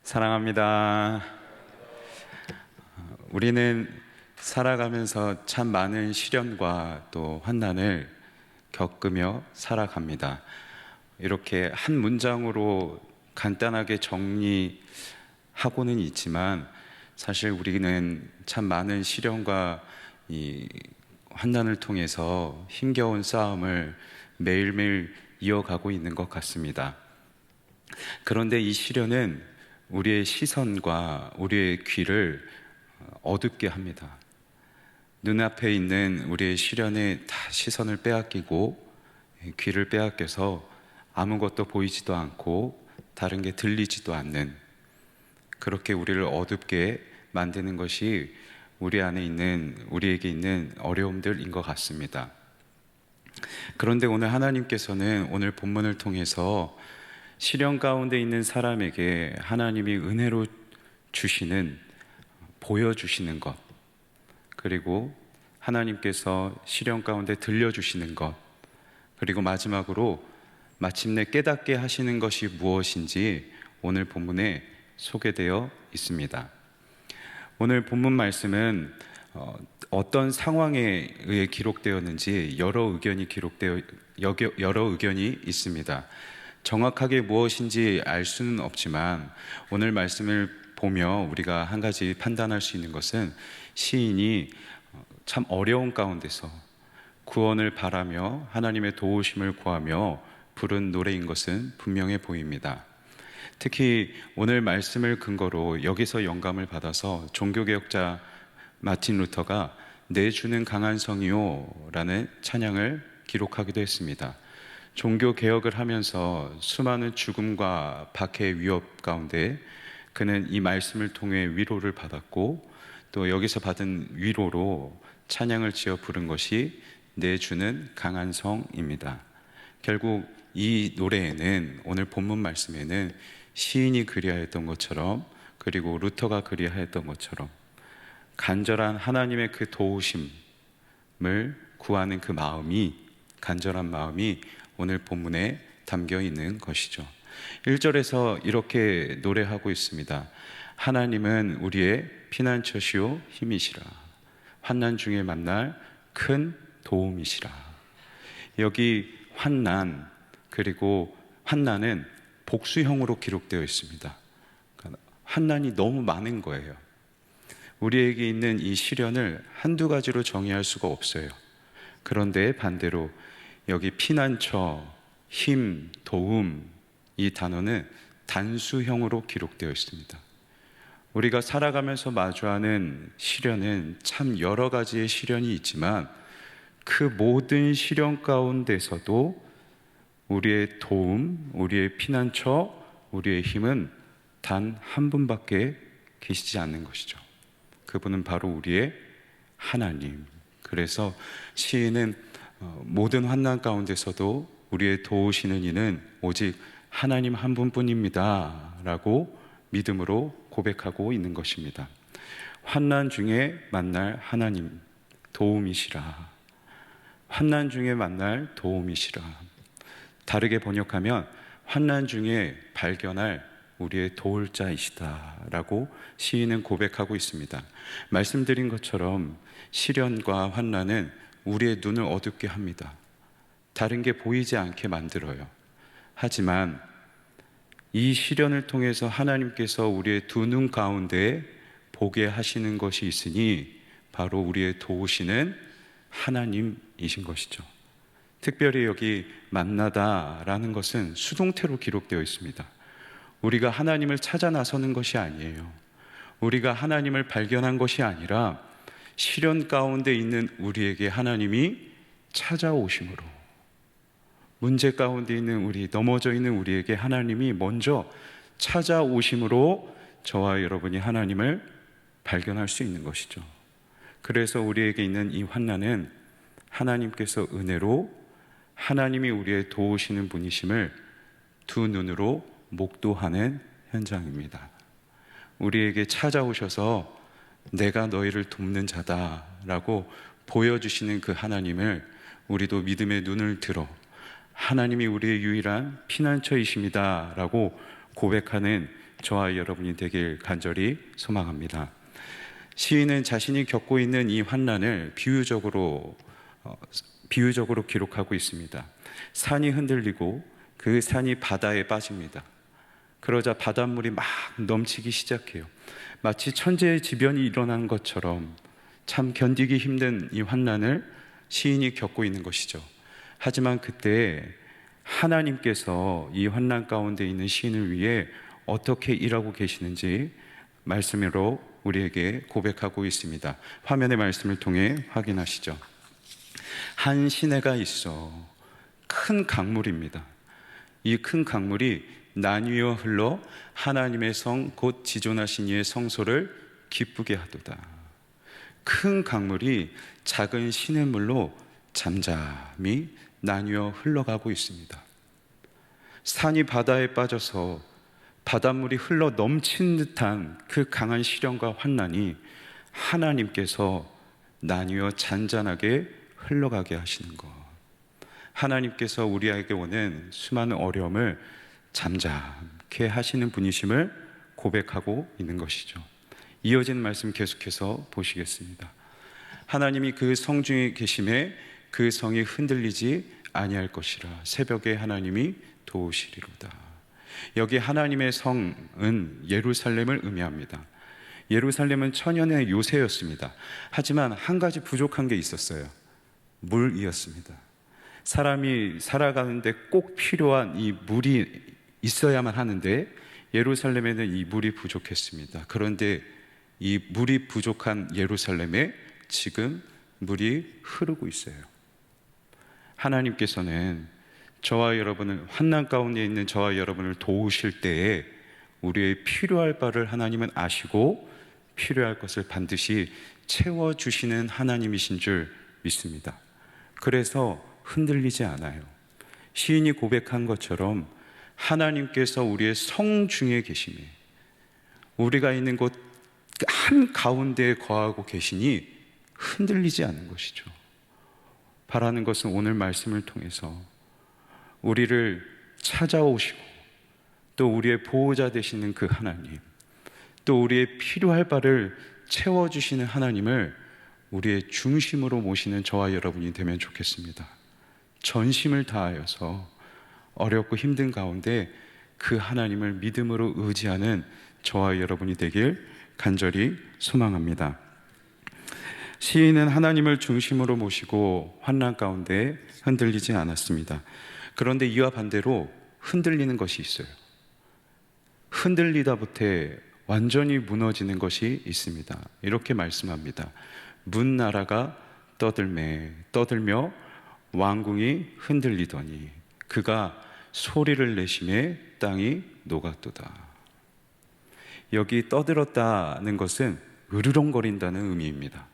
사랑합니다. 우리는 살아가면서 참 많은 시련과 또 환난을 겪으며 살아갑니다. 이렇게 한 문장으로 간단하게 정리하고는 있지만 사실 우리는 참 많은 시련과 이 환난을 통해서 힘겨운 싸움을 매일매일 이어가고 있는 것 같습니다. 그런데 이 시련은 우리의 시선과 우리의 귀를 어둡게 합니다. 눈앞에 있는 우리의 시련에 다 시선을 빼앗기고 귀를 빼앗겨서 아무것도 보이지도 않고 다른 게 들리지도 않는, 그렇게 우리를 어둡게 만드는 것이 우리에게 있는 어려움들인 것 같습니다. 그런데 오늘 하나님께서는 오늘 본문을 통해서 시련 가운데 있는 사람에게 하나님이 은혜로 보여주시는 것, 그리고 하나님께서 시련 가운데 들려주시는 것, 그리고 마지막으로 마침내 깨닫게 하시는 것이 무엇인지 오늘 본문에 소개되어 있습니다. 오늘 본문 말씀은 어떤 상황에 의해 기록되었는지 여러 의견이 있습니다. 정확하게 무엇인지 알 수는 없지만 오늘 말씀을 보며 우리가 한 가지 판단할 수 있는 것은 시인이 참 어려운 가운데서 구원을 바라며 하나님의 도우심을 구하며 부른 노래인 것은 분명해 보입니다. 특히 오늘 말씀을 근거로 여기서 영감을 받아서 종교개혁자 마틴 루터가 내 주는 강한 성이요 라는 찬양을 기록하기도 했습니다. 종교 개혁을 하면서 수많은 죽음과 박해의 위협 가운데 그는 이 말씀을 통해 위로를 받았고, 또 여기서 받은 위로로 찬양을 지어 부른 것이 내 주는 강한 성입니다. 결국 이 노래에는, 오늘 본문 말씀에는 시인이 그리하였던 것처럼, 그리고 루터가 그리하였던 것처럼 간절한 하나님의 그 도우심을 구하는 그 간절한 마음이 오늘 본문에 담겨 있는 것이죠. 1절에서 이렇게 노래하고 있습니다. 하나님은 우리의 피난처시오 힘이시라. 환난 중에 만날 큰 도움이시라. 여기 그리고 환난은 복수형으로 기록되어 있습니다. 그러니까 환난이 너무 많은 거예요. 우리에게 있는 이 시련을 한두 가지로 정의할 수가 없어요. 그런데 반대로 여기 피난처, 힘, 도움, 이 단어는 단수형으로 기록되어 있습니다. 우리가 살아가면서 마주하는 시련은 참 여러 가지의 시련이 있지만 그 모든 시련 가운데서도 우리의 도움, 우리의 피난처, 우리의 힘은 단 한 분밖에 계시지 않는 것이죠. 그분은 바로 우리의 하나님. 그래서 시인은 모든 환난 가운데서도 우리의 도우시는 이는 오직 하나님 한 분뿐입니다 라고 믿음으로 고백하고 있는 것입니다. 환난 중에 만날 하나님 도움이시라. 환난 중에 만날 도움이시라. 다르게 번역하면 환난 중에 발견할 우리의 도울 자이시다 라고 시인은 고백하고 있습니다. 말씀드린 것처럼 시련과 환난은 우리의 눈을 어둡게 합니다. 다른 게 보이지 않게 만들어요. 하지만 이 시련을 통해서 하나님께서 우리의 두 눈 가운데 보게 하시는 것이 있으니 바로 우리의 도우시는 하나님이신 것이죠. 특별히 여기 만나다라는 것은 수동태로 기록되어 있습니다. 우리가 하나님을 찾아 나서는 것이 아니에요. 우리가 하나님을 발견한 것이 아니라 시련 가운데 있는 우리에게 하나님이 찾아오심으로, 문제 가운데 있는 넘어져 있는 우리에게 하나님이 먼저 찾아오심으로 저와 여러분이 하나님을 발견할 수 있는 것이죠. 그래서 우리에게 있는 이 환난은 하나님께서 은혜로 하나님이 우리의 도우시는 분이심을 두 눈으로 목도하는 현장입니다. 우리에게 찾아오셔서 내가 너희를 돕는 자다라고 보여주시는 그 하나님을 우리도 믿음의 눈을 들어 하나님이 우리의 유일한 피난처이십니다 라고 고백하는 저와 여러분이 되길 간절히 소망합니다. 시인은 자신이 겪고 있는 이 환난을 비유적으로 기록하고 있습니다. 산이 흔들리고 그 산이 바다에 빠집니다. 그러자 바닷물이 막 넘치기 시작해요. 마치 천재지변이 일어난 것처럼 참 견디기 힘든 이 환난을 시인이 겪고 있는 것이죠. 하지만 그때 하나님께서 이 환난 가운데 있는 시인을 위해 어떻게 일하고 계시는지 말씀으로 우리에게 고백하고 있습니다. 화면의 말씀을 통해 확인하시죠. 한 시내가 있어. 큰 강물입니다. 이 큰 강물이 나뉘어 흘러 하나님의 성 곧 지존하신 이의 성소를 기쁘게 하도다. 큰 강물이 작은 시냇물로 잠잠히 나뉘어 흘러가고 있습니다. 산이 바다에 빠져서 바닷물이 흘러 넘친 듯한 그 강한 시련과 환난이 하나님께서 나뉘어 잔잔하게 흘러가게 하시는 것. 하나님께서 우리에게 오는 수많은 어려움을 잠잠케 하시는 분이심을 고백하고 있는 것이죠. 이어지는 말씀 계속해서 보시겠습니다. 하나님이 그 성중에 계심에 그 성이 흔들리지 아니할 것이라. 새벽에 하나님이 도우시리로다. 여기 하나님의 성은 예루살렘을 의미합니다. 예루살렘은 천년의 요새였습니다. 하지만 한 가지 부족한 게 있었어요. 물이었습니다. 사람이 살아가는데 꼭 필요한 이 물이 있어야만 하는데 예루살렘에는 이 물이 부족했습니다. 그런데 이 물이 부족한 예루살렘에 지금 물이 흐르고 있어요. 하나님께서는 저와 여러분을, 환난 가운데 있는 저와 여러분을 도우실 때에 우리의 필요할 바를 하나님은 아시고 필요할 것을 반드시 채워주시는 하나님이신 줄 믿습니다. 그래서 흔들리지 않아요. 시인이 고백한 것처럼 하나님께서 우리의 성중에 계시며 우리가 있는 곳 한가운데에 거하고 계시니 흔들리지 않는 것이죠. 바라는 것은 오늘 말씀을 통해서 우리를 찾아오시고 또 우리의 보호자 되시는 그 하나님, 또 우리의 필요할 바를 채워주시는 하나님을 우리의 중심으로 모시는 저와 여러분이 되면 좋겠습니다. 전심을 다하여서 어렵고 힘든 가운데 그 하나님을 믿음으로 의지하는 저와 여러분이 되길 간절히 소망합니다. 시인은 하나님을 중심으로 모시고 환난 가운데 흔들리지 않았습니다. 그런데 이와 반대로 흔들리는 것이 있어요. 흔들리다부터 완전히 무너지는 것이 있습니다. 이렇게 말씀합니다. 문나라가 떠들며 왕궁이 흔들리더니 그가 소리를 내심에 땅이 녹았도다. 여기 떠들었다는 것은 으르렁거린다는 의미입니다.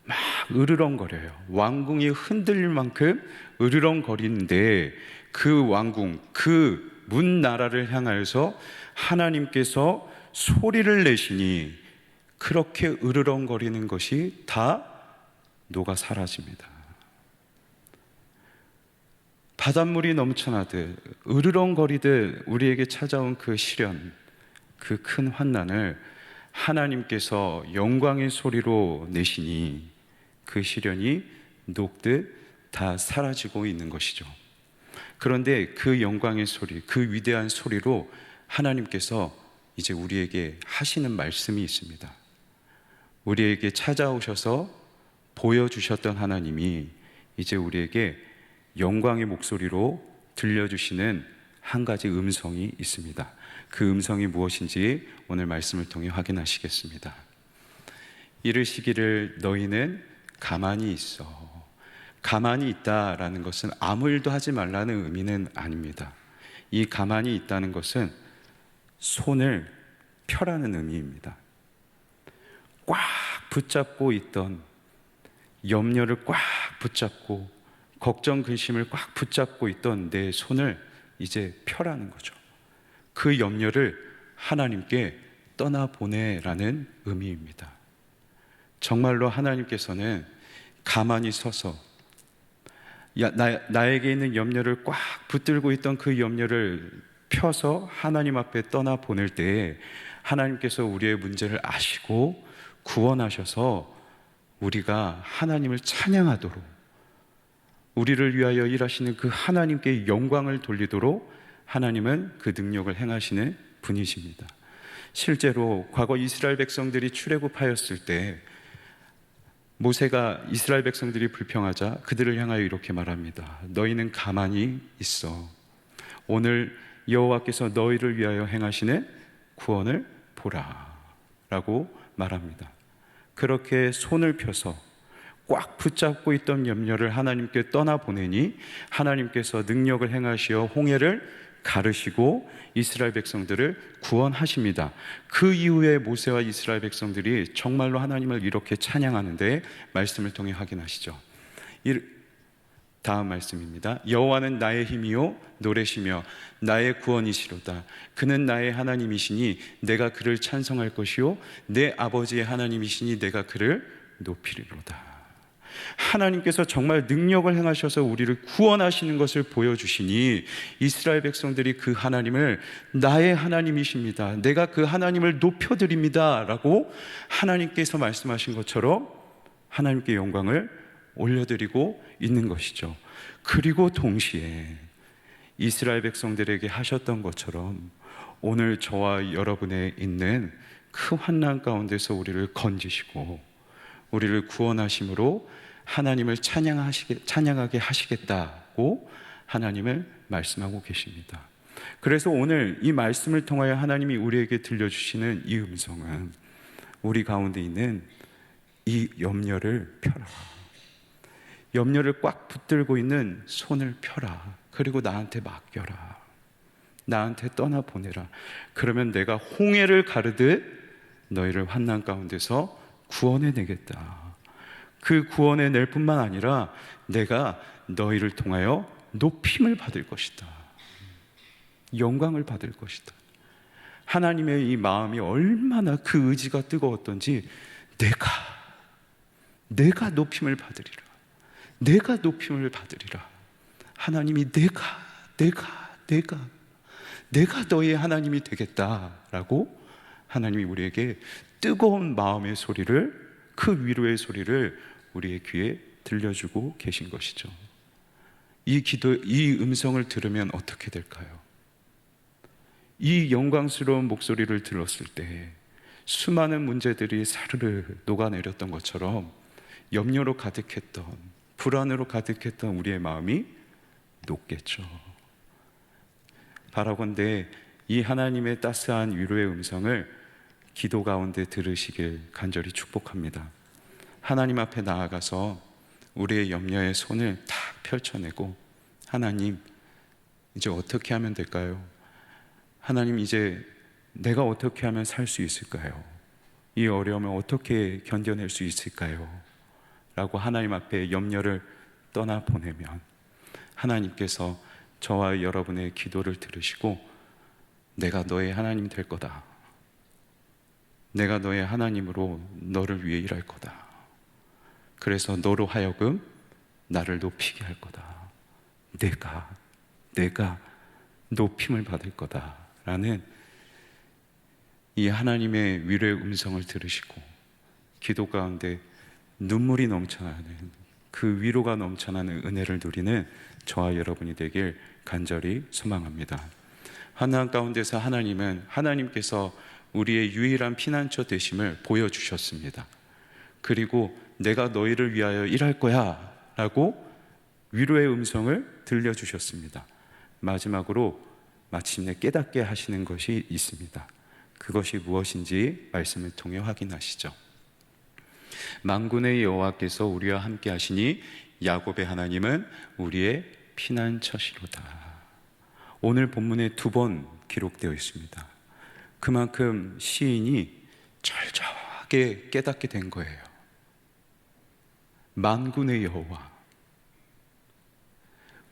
막 으르렁거려요. 왕궁이 흔들릴 만큼 으르렁거리는데 그 왕궁, 그 문나라를 향하여서 하나님께서 소리를 내시니 그렇게 으르렁거리는 것이 다 녹아 사라집니다. 바닷물이 넘쳐나듯 으르렁거리듯 우리에게 찾아온 그 시련, 그 큰 환난을 하나님께서 영광의 소리로 내시니 그 시련이 녹듯 다 사라지고 있는 것이죠. 그런데 그 영광의 소리, 그 위대한 소리로 하나님께서 이제 우리에게 하시는 말씀이 있습니다. 우리에게 찾아오셔서 보여주셨던 하나님이 이제 우리에게 영광의 목소리로 들려주시는 한 가지 음성이 있습니다. 그 음성이 무엇인지 오늘 말씀을 통해 확인하시겠습니다. 이르시기를 너희는 가만히 있어. 가만히 있다라는 것은 아무 일도 하지 말라는 의미는 아닙니다. 이 가만히 있다는 것은 손을 펴라는 의미입니다. 꽉 붙잡고 있던 염려를 꽉 붙잡고 걱정 근심을 꽉 붙잡고 있던 내 손을 이제 펴라는 거죠. 그 염려를 하나님께 떠나보내라는 의미입니다. 정말로 하나님께서는 가만히 서서 나에게 있는 염려를 꽉 붙들고 있던 그 염려를 펴서 하나님 앞에 떠나 보낼 때에 하나님께서 우리의 문제를 아시고 구원하셔서 우리가 하나님을 찬양하도록, 우리를 위하여 일하시는 그 하나님께 영광을 돌리도록 하나님은 그 능력을 행하시는 분이십니다. 실제로 과거 이스라엘 백성들이 출애굽하였을 때 모세가 이스라엘 백성들이 불평하자 그들을 향하여 이렇게 말합니다. 너희는 가만히 있어. 오늘 여호와께서 너희를 위하여 행하시는 구원을 보라 라고 말합니다. 그렇게 손을 펴서 꽉 붙잡고 있던 염려를 하나님께 떠나보내니 하나님께서 능력을 행하시어 홍해를 가르시고 이스라엘 백성들을 구원하십니다. 그 이후에 모세와 이스라엘 백성들이 정말로 하나님을 이렇게 찬양하는데 말씀을 통해 확인하시죠. 다음 말씀입니다. 여호와는 나의 힘이요 노래시며 나의 구원이시로다. 그는 나의 하나님이시니 내가 그를 찬송할 것이요 내 아버지의 하나님이시니 내가 그를 높이리로다. 하나님께서 정말 능력을 행하셔서 우리를 구원하시는 것을 보여주시니 이스라엘 백성들이 그 하나님을 나의 하나님이십니다, 내가 그 하나님을 높여드립니다 라고 하나님께서 말씀하신 것처럼 하나님께 영광을 올려드리고 있는 것이죠. 그리고 동시에 이스라엘 백성들에게 하셨던 것처럼 오늘 저와 여러분의 있는 그 환난 가운데서 우리를 건지시고 우리를 구원하심으로 하나님을 찬양하게 하시겠다고 하나님을 말씀하고 계십니다. 그래서 오늘 이 말씀을 통하여 하나님이 우리에게 들려주시는 이 음성은 우리 가운데 있는 이 염려를 펴라, 염려를 꽉 붙들고 있는 손을 펴라, 그리고 나한테 맡겨라, 나한테 떠나보내라. 그러면 내가 홍해를 가르듯 너희를 환난 가운데서 구원해내겠다. 그 구원해낼 뿐만 아니라 내가 너희를 통하여 높임을 받을 것이다, 영광을 받을 것이다. 하나님의 이 마음이 얼마나 그 의지가 뜨거웠던지 내가 높임을 받으리라, 내가 높임을 받으리라. 하나님이 내가 너의 하나님이 되겠다라고 하나님이 우리에게 뜨거운 마음의 소리를, 그 위로의 소리를 우리의 귀에 들려주고 계신 것이죠. 이 음성을 들으면 어떻게 될까요? 이 영광스러운 목소리를 들었을 때 수많은 문제들이 사르르 녹아내렸던 것처럼 염려로 가득했던, 불안으로 가득했던 우리의 마음이 녹겠죠. 바라건대 이 하나님의 따스한 위로의 음성을 기도 가운데 들으시길 간절히 축복합니다. 하나님 앞에 나아가서 우리의 염려의 손을 탁 펼쳐내고, 하나님 이제 어떻게 하면 될까요? 하나님 이제 내가 어떻게 하면 살 수 있을까요? 이 어려움을 어떻게 견뎌낼 수 있을까요? 라고 하나님 앞에 염려를 떠나보내면 하나님께서 저와 여러분의 기도를 들으시고 내가 너의 하나님 될 거다, 내가 너의 하나님으로 너를 위해 일할 거다, 그래서 너로 하여금 나를 높이게 할 거다, 내가 높임을 받을 거다 라는 이 하나님의 위로의 음성을 들으시고 기도 가운데 눈물이 넘쳐나는, 그 위로가 넘쳐나는 은혜를 누리는 저와 여러분이 되길 간절히 소망합니다. 환난 가운데서 하나님께서 우리의 유일한 피난처 되심을 보여주셨습니다. 그리고 내가 너희를 위하여 일할 거야 라고 위로의 음성을 들려주셨습니다. 마지막으로 마침내 깨닫게 하시는 것이 있습니다. 그것이 무엇인지 말씀을 통해 확인하시죠. 만군의 여호와께서 우리와 함께 하시니 야곱의 하나님은 우리의 피난처시로다. 오늘 본문에 2번 기록되어 있습니다. 그만큼 시인이 철저하게 깨닫게 된 거예요. 만군의 여호와,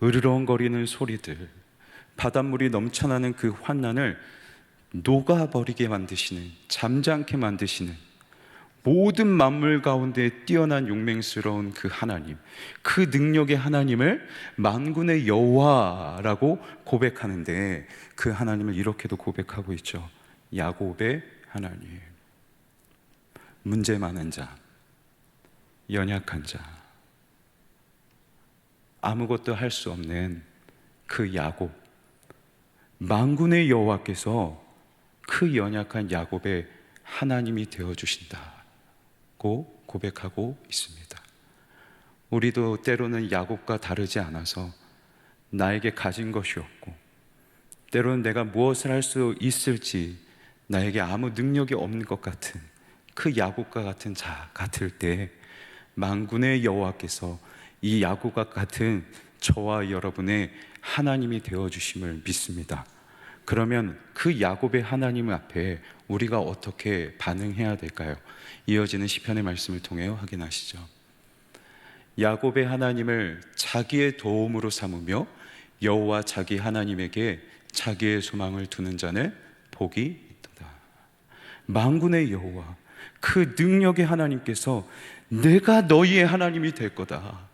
으르렁거리는 소리들, 바닷물이 넘쳐나는 그 환난을 녹아버리게 만드시는, 잠잠케 만드시는, 모든 만물 가운데 뛰어난 용맹스러운 그 하나님, 그 능력의 하나님을 만군의 여호와라고 고백하는데, 그 하나님을 이렇게도 고백하고 있죠. 야곱의 하나님, 문제 많은 자, 연약한 자, 아무것도 할 수 없는 그 야곱, 만군의 여호와께서 그 연약한 야곱의 하나님이 되어주신다고 고백하고 있습니다. 우리도 때로는 야곱과 다르지 않아서 나에게 가진 것이 없고, 때로는 내가 무엇을 할 수 있을지 나에게 아무 능력이 없는 것 같은 그 야곱과 같은 자 같을 때, 만군의 여호와께서 이 야곱과 같은 저와 여러분의 하나님이 되어주심을 믿습니다. 그러면 그 야곱의 하나님 앞에 우리가 어떻게 반응해야 될까요? 이어지는 시편의 말씀을 통해 확인하시죠. 야곱의 하나님을 자기의 도움으로 삼으며 여호와 자기 하나님에게 자기의 소망을 두는 자는 복이 있도다. 만군의 여호와, 그 능력의 하나님께서 내가 너희의 하나님이 될 거다,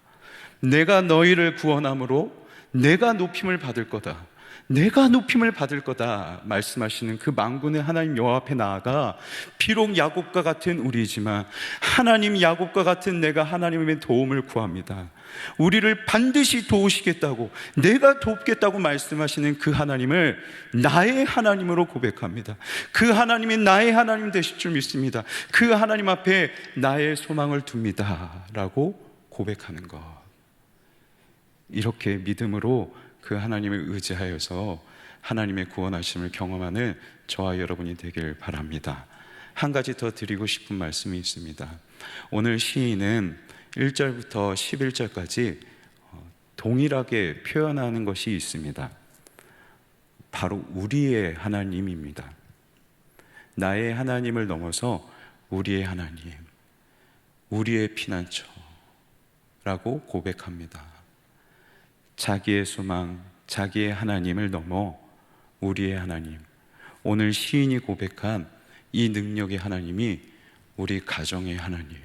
내가 너희를 구원함으로 내가 높임을 받을 거다, 내가 높임을 받을 거다 말씀하시는 그 만군의 하나님 여호와 앞에 나아가, 비록 야곱과 같은 우리지만 하나님, 야곱과 같은 내가 하나님의 도움을 구합니다, 우리를 반드시 도우시겠다고, 내가 돕겠다고 말씀하시는 그 하나님을 나의 하나님으로 고백합니다. 그 하나님이 나의 하나님 되실 줄 믿습니다. 그 하나님 앞에 나의 소망을 둡니다 라고 고백하는 것, 이렇게 믿음으로 그 하나님을 의지하여서 하나님의 구원하심을 경험하는 저와 여러분이 되길 바랍니다. 한 가지 더 드리고 싶은 말씀이 있습니다. 오늘 시인은 1절부터 11절까지 동일하게 표현하는 것이 있습니다. 바로 우리의 하나님입니다. 나의 하나님을 넘어서 우리의 하나님, 우리의 피난처라고 고백합니다. 자기의 소망, 자기의 하나님을 넘어 우리의 하나님, 오늘 시인이 고백한 이 능력의 하나님이 우리 가정의 하나님.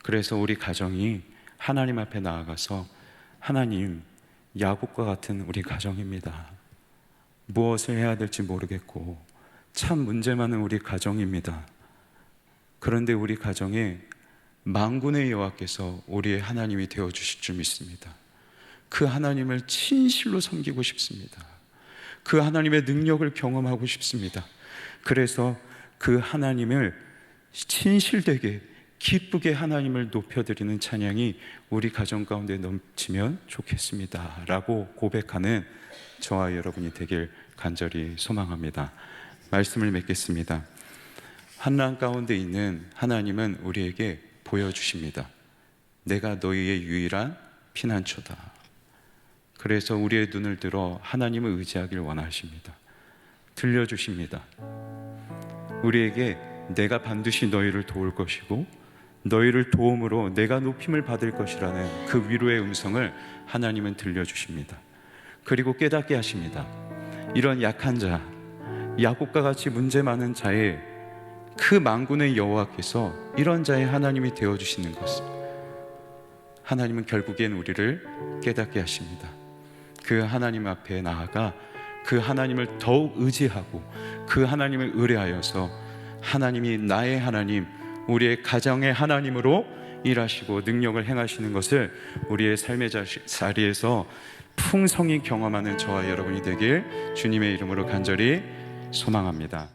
그래서 우리 가정이 하나님 앞에 나아가서, 하나님, 야곱과 같은 우리 가정입니다. 무엇을 해야 될지 모르겠고 참 문제 많은 우리 가정입니다. 그런데 우리 가정에 만군의 여호와께서 우리의 하나님이 되어주실 줄 믿습니다. 그 하나님을 진실로 섬기고 싶습니다. 그 하나님의 능력을 경험하고 싶습니다. 그래서 그 하나님을 진실되게 기쁘게 하나님을 높여드리는 찬양이 우리 가정 가운데 넘치면 좋겠습니다 라고 고백하는 저와 여러분이 되길 간절히 소망합니다. 말씀을 맺겠습니다. 환난 가운데 있는 하나님은 우리에게 보여주십니다. 내가 너희의 유일한 피난처다. 그래서 우리의 눈을 들어 하나님을 의지하길 원하십니다. 들려주십니다. 우리에게 내가 반드시 너희를 도울 것이고 너희를 도움으로 내가 높임을 받을 것이라는 그 위로의 음성을 하나님은 들려주십니다. 그리고 깨닫게 하십니다. 이런 약한 자, 야곱과 같이 문제 많은 자의 그 만군의 여호와께서 이런 자의 하나님이 되어주시는 것을, 하나님은 결국엔 우리를 깨닫게 하십니다. 그 하나님 앞에 나아가 그 하나님을 더욱 의지하고 그 하나님을 의뢰하여서 하나님이 나의 하나님, 우리의 가정의 하나님으로 일하시고 능력을 행하시는 것을 우리의 삶의 자리에서 풍성히 경험하는 저와 여러분이 되길 주님의 이름으로 간절히 소망합니다.